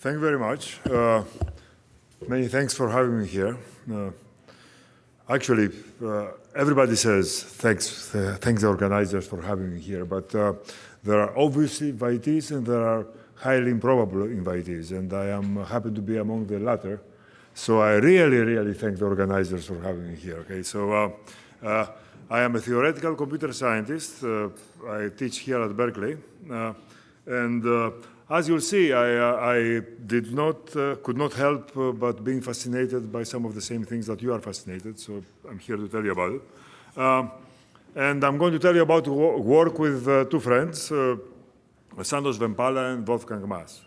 Thank you very much. Many thanks for having me here. Actually, everybody says thanks the organizers for having me here, but there are obviously invitees and there are highly improbable invitees, and I am happy to be among the latter. So I really thank the organizers for having me here. Okay, so I am a theoretical computer scientist. I teach here at Berkeley, and as you'll see, I could not help but being fascinated by some of the same things that you are fascinated. So I'm here to tell you about it. And I'm going to tell you about work with two friends, Santosh Vempala and Wolfgang Maas.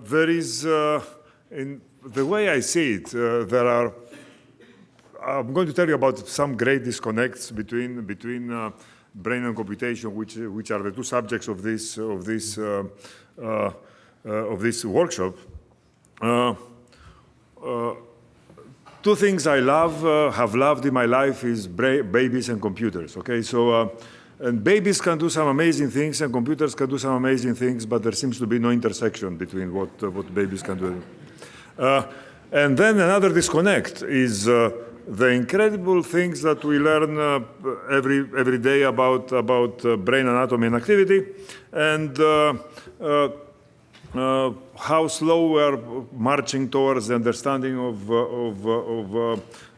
There is, in the way I see it, I'm going to tell you about some great disconnects between brain and computation, which are the two subjects of this workshop. Two things I have loved in my life is babies and computers. Okay, so and babies can do some amazing things, and computers can do some amazing things, but there seems to be no intersection between what babies can do. And then another disconnect is the incredible things that we learn every day about brain anatomy and activity, and how slow we are marching towards the understanding of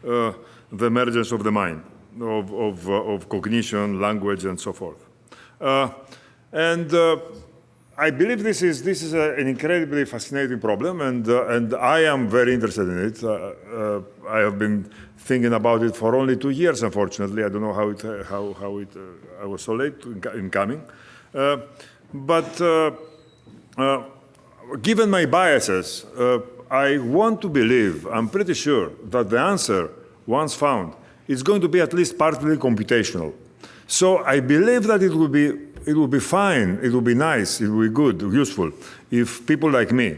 the emergence of the mind, of cognition, language, and so forth. I believe this is an incredibly fascinating problem, and I am very interested in it. I have been thinking about it for only 2 years, unfortunately. I don't know how I was so late in coming. But given my biases, I want to believe, I'm pretty sure, that the answer, once found, is going to be at least partly computational. So I believe that it will be fine, it will be nice, it will be good, useful, if people like me,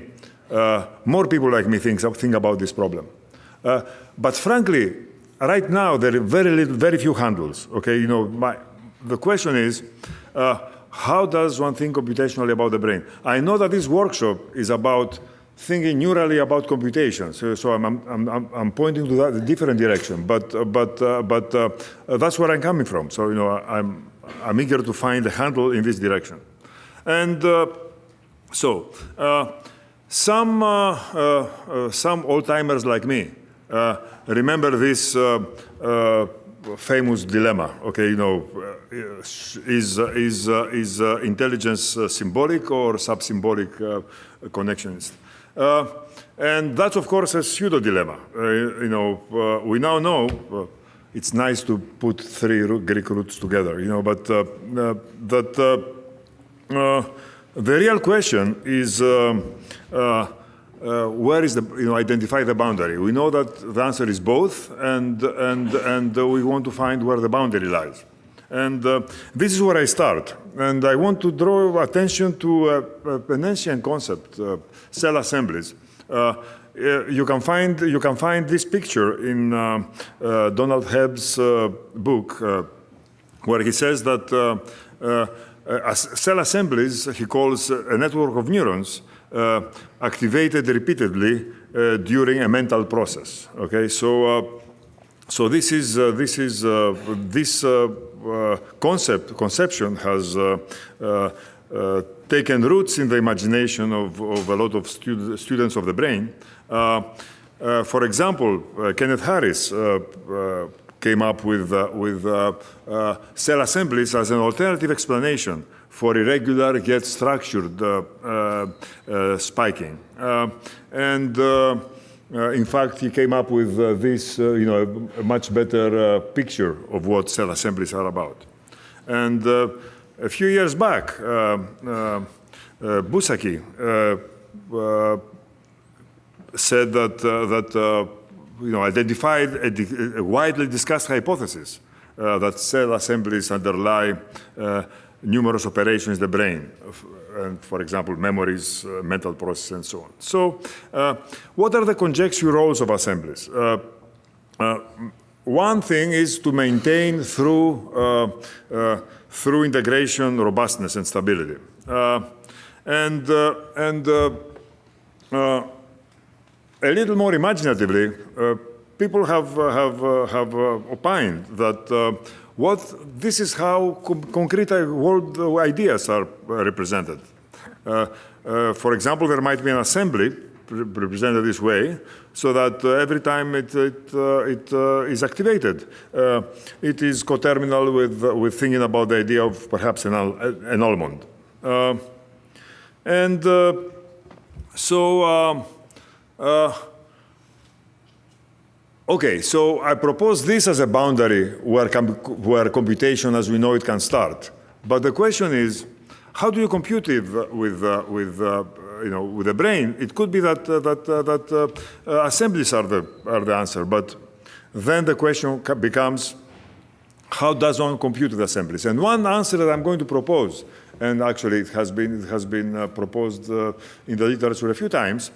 more people like me think about this problem. But frankly, right now there are very few handles. Okay, you know, the question is, how does one think computationally about the brain? I know that this workshop is about thinking neurally about computation, so I'm pointing to that a different direction. But that's where I'm coming from. So you know, I'm eager to find a handle in this direction. And some old-timers like me remember this famous dilemma. Okay, you know, is intelligence symbolic or sub-symbolic connections? And that's, of course, a pseudo-dilemma. You know, we now know it's nice to put 3 Greek roots together, you know, but the real question is where is identify the boundary. We know that the answer is both, and we want to find where the boundary lies. And this is where I start. And I want to draw attention to an ancient concept, cell assemblies. You can find this picture in Donald Hebb's book, where he says that cell assemblies, he calls a network of neurons activated repeatedly during a mental process. Okay, so this conception has taken roots in the imagination of a lot of students of the brain. For example, Kenneth Harris came up with cell assemblies as an alternative explanation for irregular yet structured spiking. In fact, he came up with this, a much better picture of what cell assemblies are about. And a few years back, Busacki said that identified a widely discussed hypothesis that cell assemblies underlie numerous operations in the brain, and for example, memories, mental processes, and so on. So, what are the conjectured roles of assemblies? one thing is to maintain through integration, robustness, and stability. A little more imaginatively, people have opined that this is how concrete world ideas are represented. For example, there might be an assembly represented this way, so that every time it is activated, it is coterminal with thinking about the idea of perhaps an almond. Okay, so I propose this as a boundary where computation as we know it can start. But the question is, how do you compute it with the brain? It could be that assemblies are the answer, but then the question becomes, how does one compute the assemblies? And one answer that I'm going to propose, and actually it has been proposed in the literature a few times,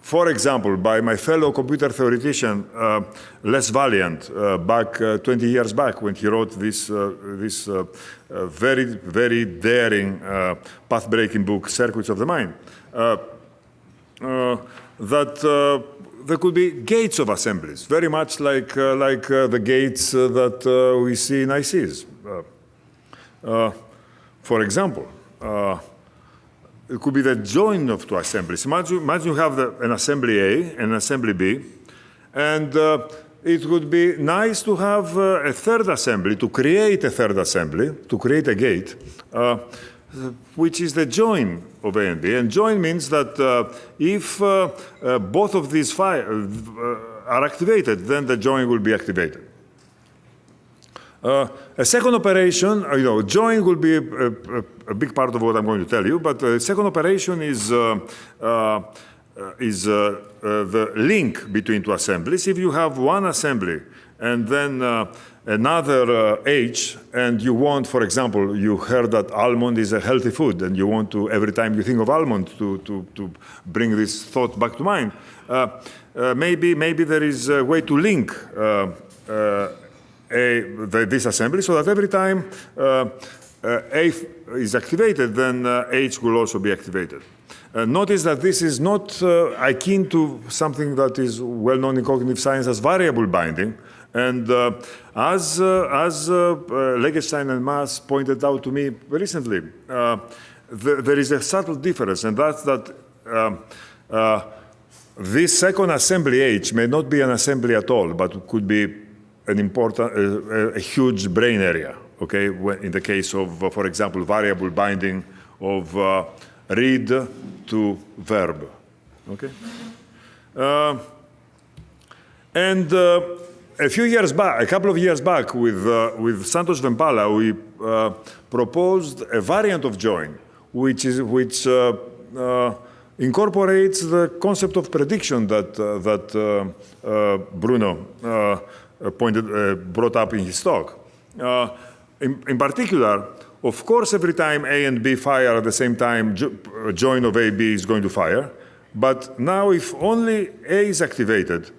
for example, by my fellow computer theoretician, Les Valiant, back 20 years back, when he wrote this very, very daring path-breaking book, Circuits of the Mind, that there could be gates of assemblies, very much like the gates that we see in ICs. For example, it could be the join of two assemblies. Imagine you have an assembly A and an assembly B, and it would be nice to have a third assembly, to create a third assembly, to create a gate, which is the join of A and B. And join means that if both of these are activated, then the join will be activated. A second operation, join will be a big part of what I'm going to tell you, but the second operation is the link between two assemblies. If you have one assembly and then another H, and you want, for example, you heard that almond is a healthy food, and you want to, every time you think of almond, to bring this thought back to mind, maybe there is a way to link this assembly, so that every time A is activated, then H will also be activated. Notice that this is not akin to something that is well known in cognitive science as variable binding. And as Legenstein and Maas pointed out to me recently, there is a subtle difference, and that's that this second assembly H may not be an assembly at all, but could be an important, a huge brain area, okay? In the case of, for example, variable binding of read to verb, okay? And a few years back, a couple of years back, with Santosh Vempala, we proposed a variant of join, which incorporates the concept of prediction that Bruno brought up in his talk. In particular, of course, every time A and B fire at the same time, join of A, B is going to fire. But now, if only A is activated,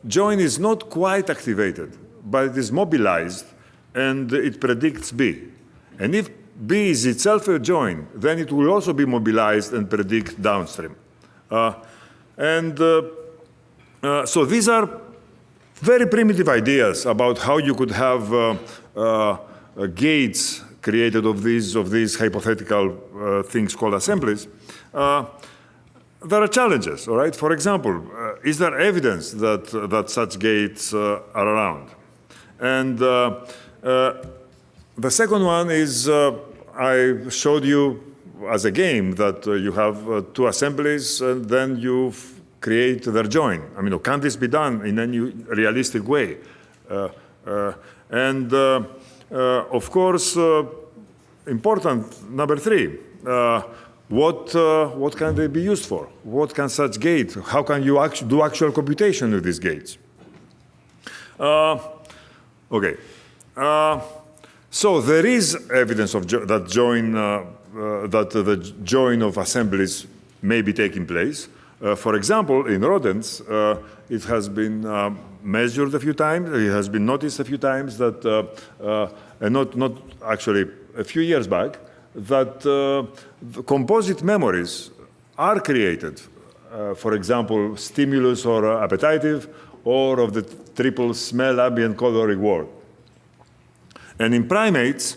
join is not quite activated, but it is mobilized, and it predicts B. And if B is itself a join, then it will also be mobilized and predict downstream. So these are very primitive ideas about how you could have gates created of these hypothetical things called assemblies. There are challenges, all right? For example, is there evidence that such gates are around? And the second one is I showed you as a game that you have two assemblies, and then you create their join. I mean, can this be done in any realistic way? Of course, important number three, what can they be used for? What can such gates? How can you do actual computation with these gates? Okay. So there is evidence of that the join of assemblies may be taking place. For example, in rodents, it has been measured a few times, it has been noticed a few times that, and not actually a few years back, that the composite memories are created. For example, stimulus or appetitive, or of the triple smell, ambient, color, reward. And in primates,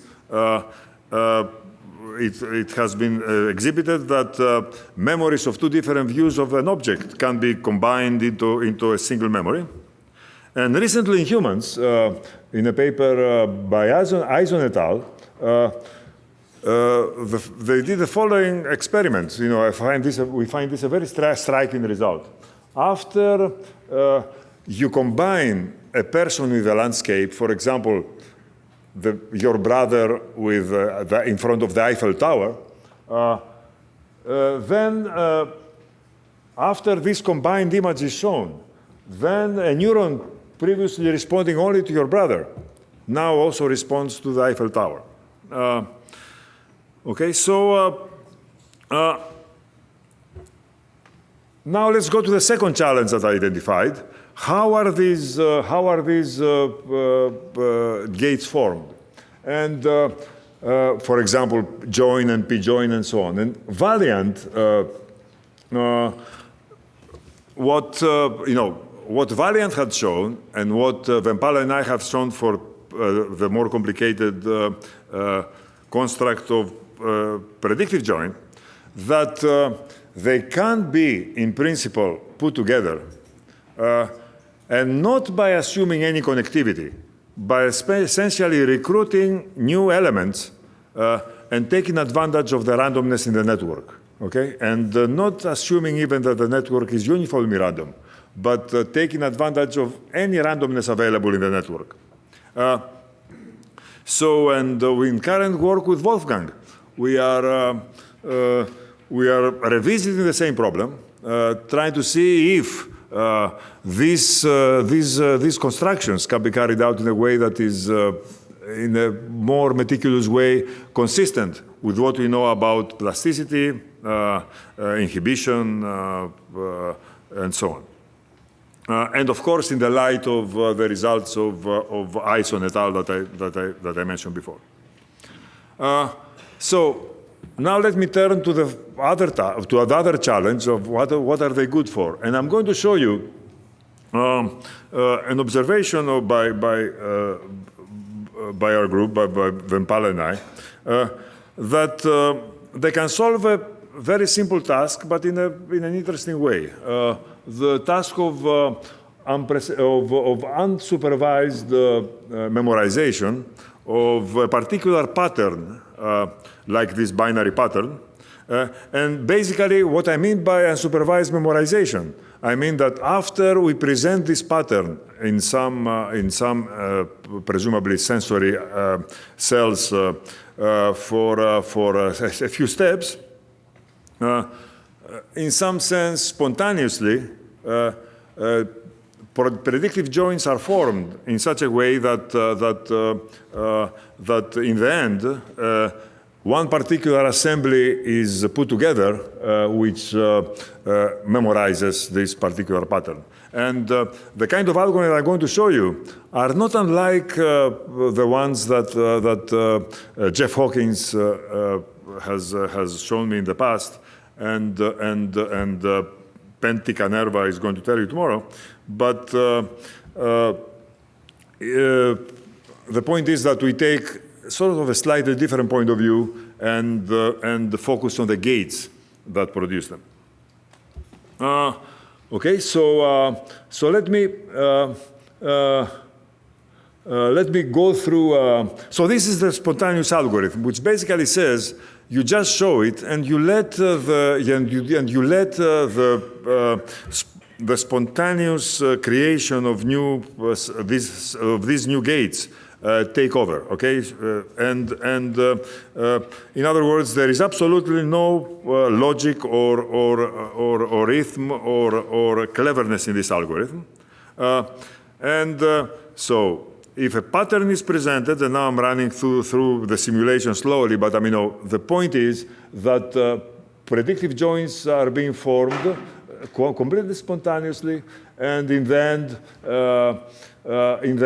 it has been exhibited that memories of two different views of an object can be combined into a single memory. And recently in humans, in a paper by Eisen et al., they did the following experiment. We find this a very striking result. After you combine a person with a landscape, for example, your brother with in front of the Eiffel Tower, then after this combined image is shown, then a neuron previously responding only to your brother now also responds to the Eiffel Tower. Okay, so now let's go to the second challenge that I identified. How are these gates formed? And for example, join and p-join and so on. And Valiant, what Valiant had shown and what Vempala and I have shown for the more complicated construct of predictive join, that they can be, in principle, put together, and not by assuming any connectivity, by essentially recruiting new elements and taking advantage of the randomness in the network, okay? And not assuming even that the network is uniformly random, but taking advantage of any randomness available in the network. And in current work with Wolfgang, we are revisiting the same problem, trying to see if these constructions can be carried out in a way that is, in a more meticulous way, consistent with what we know about plasticity, inhibition, and so on. And of course, in the light of the results of Eisen et al. that I mentioned before. So now let me turn to the other challenge of what are they good for, and I'm going to show you an observation by our group, by Vempala and I, that they can solve a very simple task, but in an interesting way. The task of unsupervised memorization of a particular pattern, like this binary pattern. And basically, what I mean by unsupervised memorization, I mean that after we present this pattern in some presumably sensory cells for a few steps, in some sense, spontaneously, predictive joins are formed in such a way that in the end, one particular assembly is put together which memorizes this particular pattern. And the kind of algorithm I'm going to show you are not unlike the ones that Jeff Hawkins has shown me in the past, and Pentti Kanerva is going to tell you tomorrow. But the point is that we take sort of a slightly different point of view and focus on the gates that produce them. Okay, so let me go through. So this is the spontaneous algorithm, which basically says you just show it and you let the spontaneous creation of these new gates take over, okay? In other words, there is absolutely no logic or rhythm or cleverness in this algorithm. So if a pattern is presented, and now I'm running through the simulation slowly, but the point is that predictive joins are being formed completely spontaneously, and in the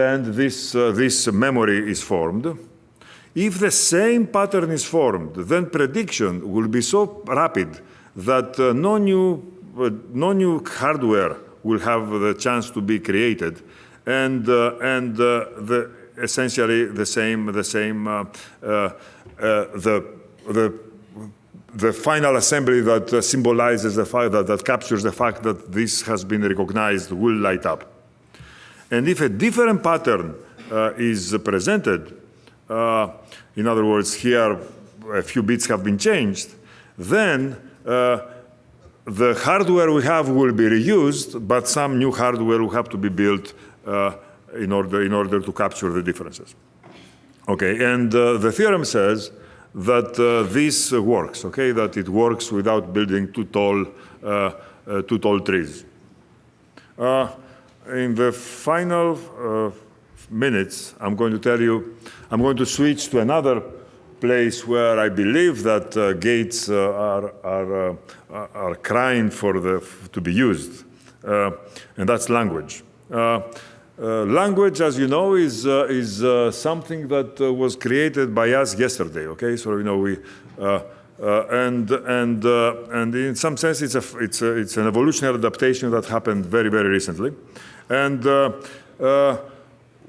end, this memory is formed. If the same pattern is formed, then prediction will be so rapid that no new hardware will have the chance to be created, and essentially the final assembly that symbolizes the fact that captures the fact that this has been recognized will light up. And if a different pattern is presented, in other words, here a few bits have been changed, then the hardware we have will be reused, but some new hardware will have to be built in order to capture the differences. Okay, and the theorem says that this works, okay, that it works without building too tall trees. In the final minutes, I'm going to tell you, I'm going to switch to another place where I believe that gates are crying to be used, and that's language. Language, as you know, is something that was created by us yesterday. Okay, so you know and in some sense it's an evolutionary adaptation that happened very recently, and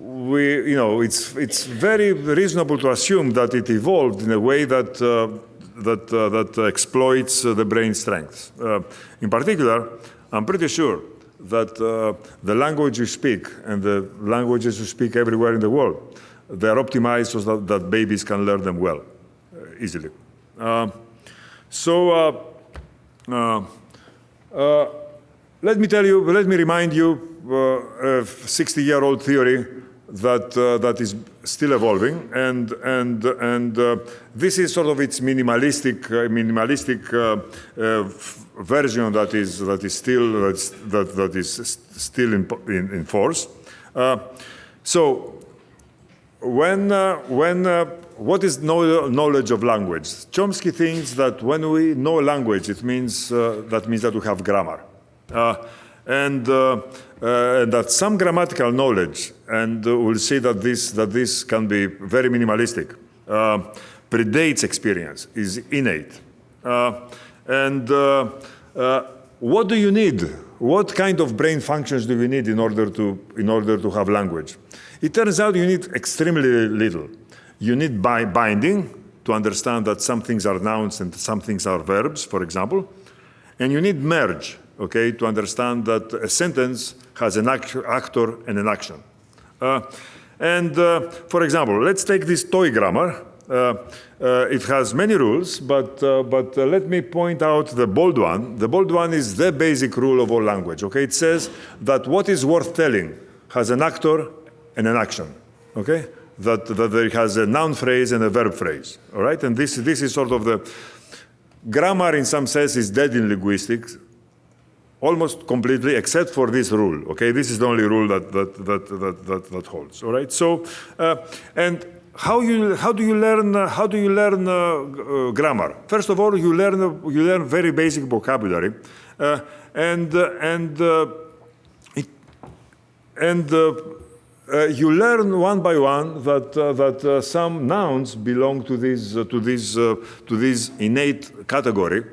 it's very reasonable to assume that it evolved in a way that exploits the brain strengths. In particular, I'm pretty sure that the language you speak and the languages you speak everywhere in the world, they're optimized so that babies can learn them well, easily. Let me remind you a 60-year-old theory that is still evolving, and this is sort of its minimalistic version that is still in force. So what is knowledge of language? Chomsky thinks that when we know a language, that means that we have grammar. And that some grammatical knowledge, and we'll see that this can be very minimalistic, predates experience, is innate. What do you need? What kind of brain functions do you need in order to have language? It turns out you need extremely little. You need binding to understand that some things are nouns and some things are verbs, for example, and you need merge, okay, to understand that a sentence has an actor and an action. For example, let's take this toy grammar. It has many rules, but let me point out the bold one. The bold one is the basic rule of all language. Okay, it says that what is worth telling has an actor and an action. Okay, that there has a noun phrase and a verb phrase. All right, and this is sort of the grammar in some sense is dead in linguistics, almost completely, except for this rule. Okay, this is the only rule that holds. All right. So, and how do you learn grammar? First of all, you learn very basic vocabulary, you learn one by one that some nouns belong to this innate category,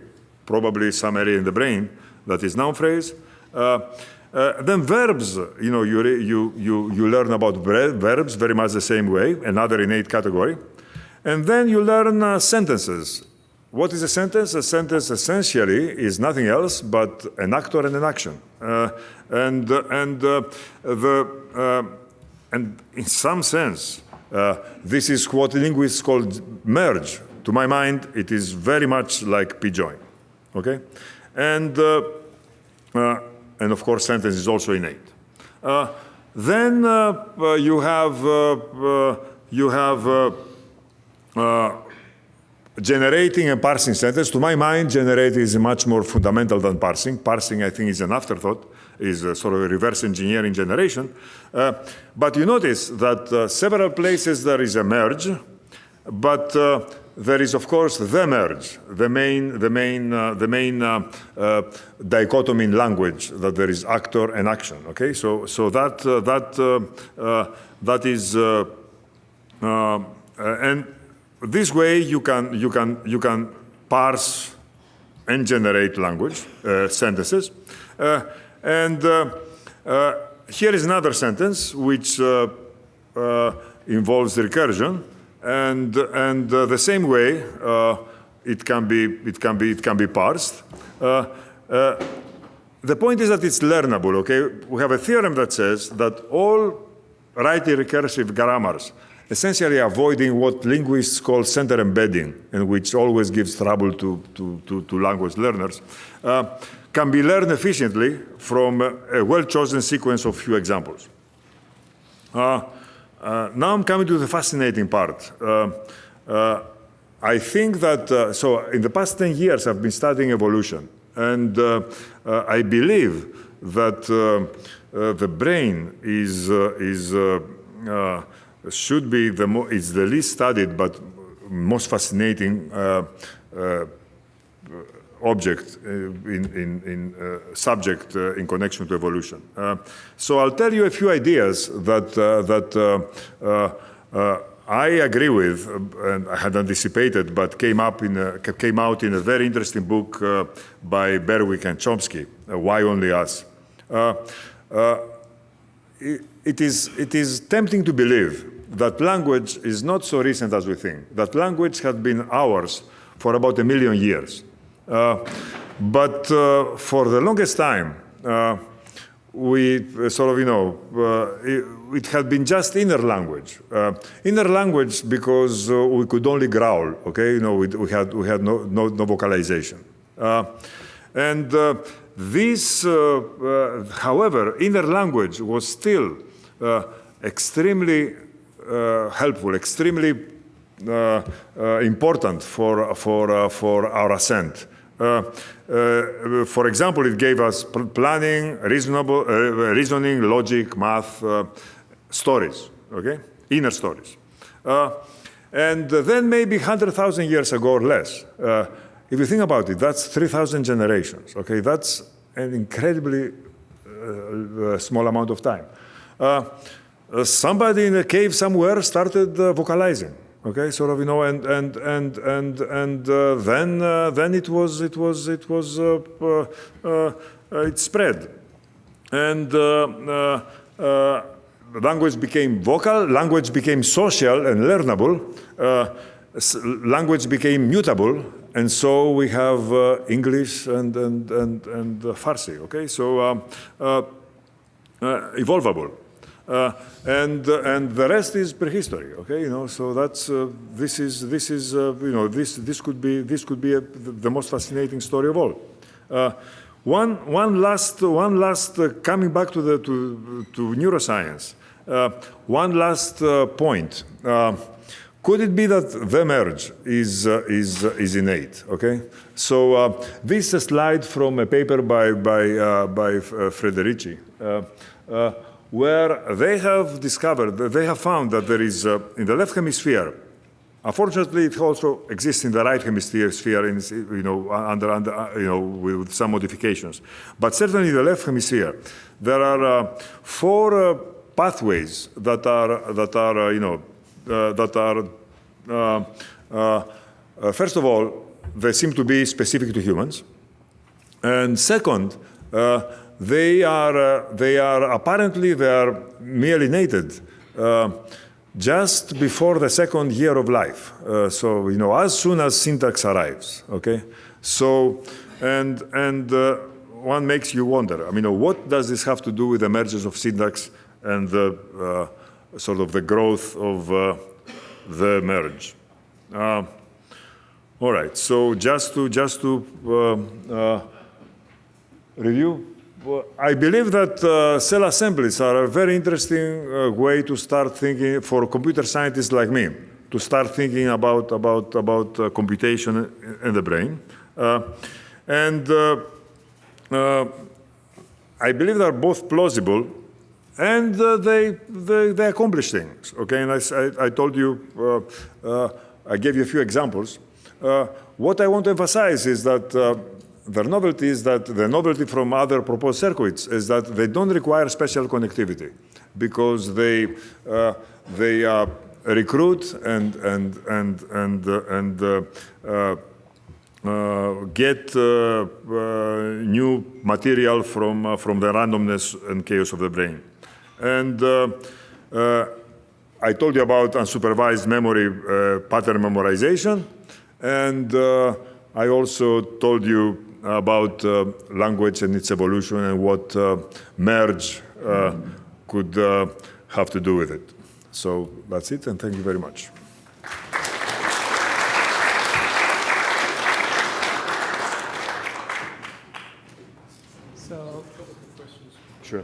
probably some area in the brain. That is noun phrase. Then verbs, you learn about verbs very much the same way, another innate category. And then you learn sentences. What is a sentence? A sentence essentially is nothing else but an actor and an action. And in some sense, this is what linguists call merge. To my mind, it is very much like p-join. Okay? And of course, sentence is also innate. Then you have generating and parsing sentence. To my mind, generate is much more fundamental than parsing. Parsing, I think, is an afterthought, is sort of a reverse engineering generation. But you notice that several places there is a merge, but there is, of course, the merge, the main dichotomy in language, that there is actor and action. Okay, so that is, and this way you can parse and generate language sentences, and here is another sentence which involves recursion. And the same way it can be parsed. The point is that it's learnable. Okay, we have a theorem that says that all rightly recursive grammars, essentially avoiding what linguists call center embedding, and which always gives trouble to language learners, can be learned efficiently from a well-chosen sequence of few examples. Now I'm coming to the fascinating part. I think that, so in the past 10 years I've been studying evolution, and I believe that the brain should be is the least studied but most fascinating object subject in connection to evolution. So I'll tell you a few ideas that I agree with, and I had anticipated, but came out in a very interesting book by Berwick and Chomsky, Why Only Us. It is tempting to believe that language is not so recent as we think, that language has been ours for about 1 million years. But for the longest time, we sort of, it had been just inner language. Inner language because we could only growl, okay? We had no vocalization. And this, however, inner language was still extremely helpful, extremely important for our ascent. For example, it gave us planning, reasoning, logic, math, stories, okay? Inner stories. And then maybe 100,000 years ago or less, if you think about it, that's 3,000 generations, okay? That's an incredibly small amount of time. Somebody in a cave somewhere started vocalizing. Okay, sort of, and then it spread, and language became vocal, language became social and learnable, language became mutable, and so we have English and Farsi. Okay, so evolvable. And the rest is prehistory, okay? So that's this could be the most fascinating story of all. One last coming back to neuroscience. One last point. Could it be that the merge is innate? Okay. So this is a slide from a paper by Frederici. Where they have discovered, they have found that there is, in the left hemisphere, unfortunately it also exists in the right hemisphere, with some modifications. But certainly in the left hemisphere, there are 4 pathways that are, first of all, they seem to be specific to humans. And second, they are apparently myelinated just before the 2nd year of life. So as soon as syntax arrives, okay. So and one makes you wonder. I mean, what does this have to do with the mergers of syntax and the sort of the growth of the merge? All right. So just to review. Well, I believe that cell assemblies are a very interesting way to start thinking for computer scientists like me, to start thinking about computation in the brain. I believe they are both plausible and they accomplish things. Okay, and I told you I gave you a few examples. What I want to emphasize is that the novelty from other proposed circuits is that they don't require special connectivity because they recruit and get new material from the randomness and chaos of the brain. And I told you about unsupervised memory pattern memorization, and I also told you about language and its evolution and what Merge could have to do with it. So that's it, and thank you very much. So, Sure.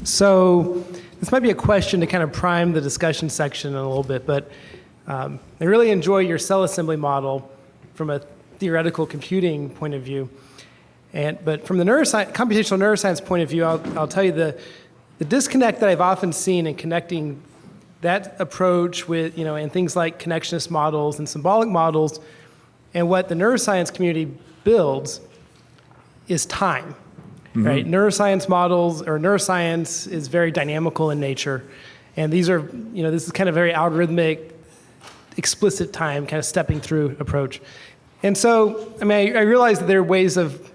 So this might be a question to kind of prime the discussion section a little bit, but I really enjoy your cell assembly model from a theoretical computing point of view. But from the computational neuroscience point of view, I'll tell you the disconnect that I've often seen in connecting that approach with, and things like connectionist models and symbolic models, and what the neuroscience community builds is time. Mm-hmm. Right? Neuroscience models, or neuroscience, is very dynamical in nature. And these are, this is kind of very algorithmic, explicit time, kind of stepping through approach. And so, I realize that there are ways of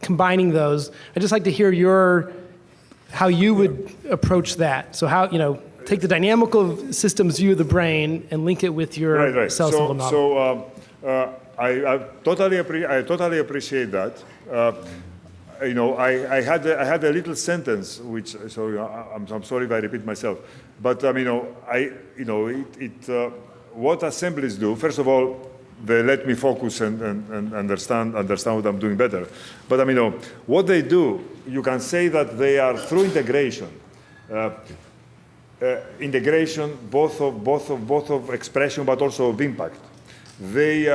combining those. I'd just like to hear how you would approach that. So how, take the dynamical systems view of the brain and link it with your cell symbol model. So I totally appreciate that. I had a little sentence, which, I'm sorry if I repeat myself, but what assemblies do, first of all, they let me focus and understand what I'm doing better. But what they do, you can say that they are through integration. Integration both of expression but also of impact. They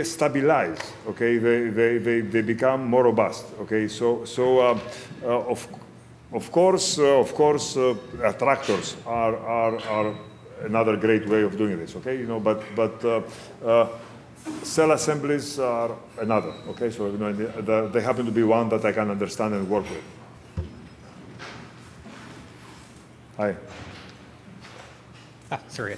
stabilize. Okay, they become more robust. Okay, of course, attractors are another great way of doing this. Okay, but cell assemblies are another. Okay, so they happen to be one that I can understand and work with. Hi. Sorry.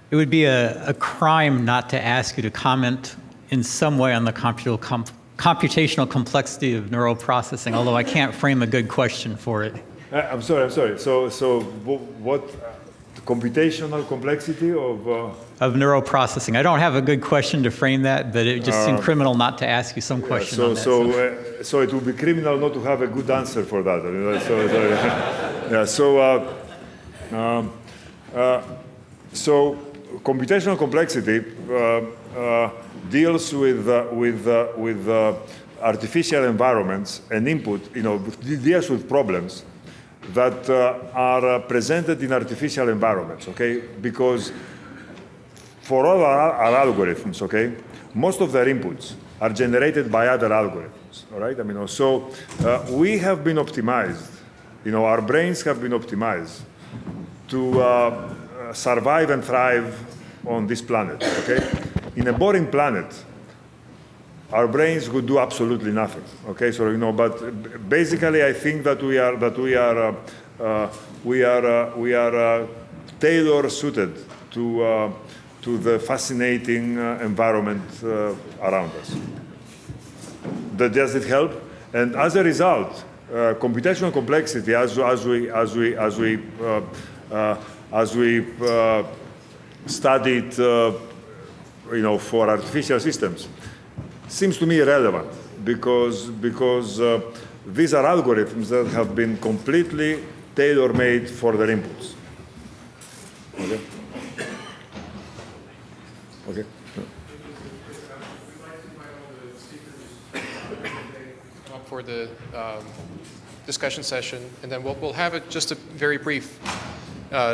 It would be a crime not to ask you to comment in some way on the computational complexity of neural processing, although I can't frame a good question for it. I'm sorry. So what computational complexity of neural processing? I don't have a good question to frame that, but it just seemed criminal not to ask you some question on that. So it would be criminal not to have a good answer for that. So computational complexity deals with artificial environments and input. Deals with problems that are presented in artificial environments. Okay, because for all our algorithms, okay, most of their inputs are generated by other algorithms. All right, so we have been optimized. Our brains have been optimized to survive and thrive on this planet. Okay, in a boring planet, our brains would do absolutely nothing. Okay, so but basically, I think that we are tailor suited to the fascinating environment around us. Does it help? And as a result, computational complexity, as we studied, for artificial systems, seems to me irrelevant because these are algorithms that have been completely tailor-made for their inputs. Okay. Okay. For the discussion session, and then we'll have it just a very brief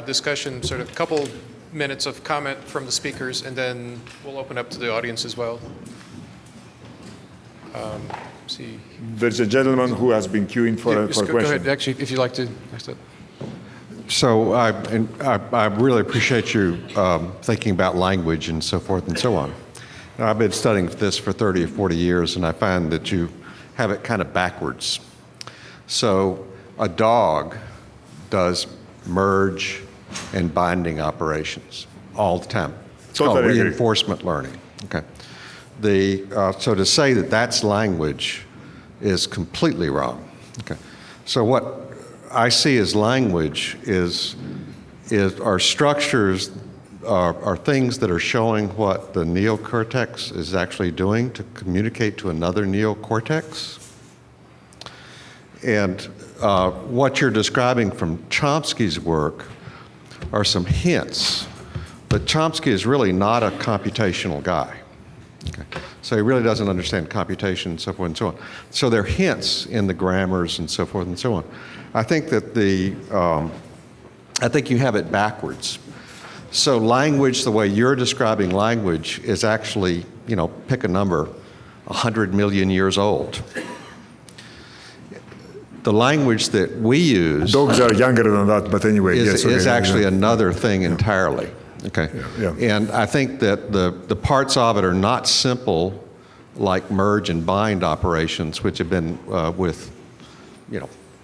discussion, sort of a couple minutes of comment from the speakers, and then we'll open up to the audience as well. There's a gentleman who has been queuing for a question. Go ahead, actually, if you'd like to. So I really appreciate you thinking about language and so forth and so on. Now, I've been studying this for 30 or 40 years, and I find that you have it kind of backwards. So a dog does merge and binding operations all the time. It's called Totally agree. reinforcement learning. Okay. So to say that that's language is completely wrong. Okay. So what I see as language are structures, are things that are showing what the neocortex is actually doing to communicate to another neocortex. And what you're describing from Chomsky's work are some hints, but Chomsky is really not a computational guy. Okay. So he really doesn't understand computation and so forth and so on. So there are hints in the grammars and so forth and so on. I think that I think you have it backwards. So language, the way you're describing language, is actually, pick a number, 100 million years old. The language that we use Dogs are younger than that, but anyway, yes. is okay, actually yeah. another thing entirely. Okay. Yeah. And I think that the parts of it are not simple, like merge and bind operations, which have been with,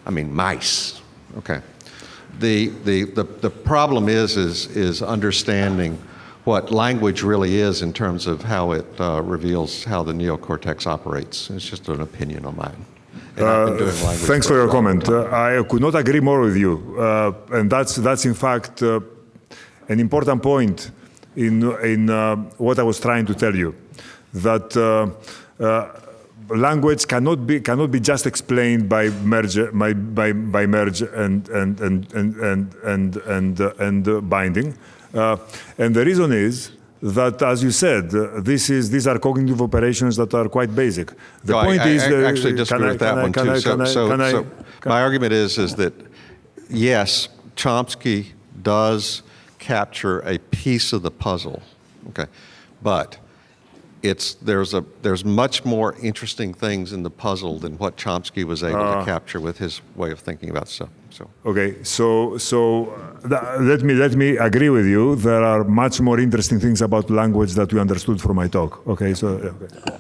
mice. Okay. The problem is understanding what language really is in terms of how it reveals how the neocortex operates. It's just an opinion on mine. And I've been doing language Thanks for your a long comment. time. I could not agree more with you, and that's in fact an important point in what I was trying to tell you, that language cannot be just explained by merge and binding, and the reason is that, as you said, these are cognitive operations that are quite basic. The point is, I actually disagree with that one too. So my argument is that yes, Chomsky does capture a piece of the puzzle, okay, but there's much more interesting things in the puzzle than what Chomsky was able to capture with his way of thinking about stuff. So okay, let me agree with you. There are much more interesting things about language that we understood from my talk. Okay, so okay.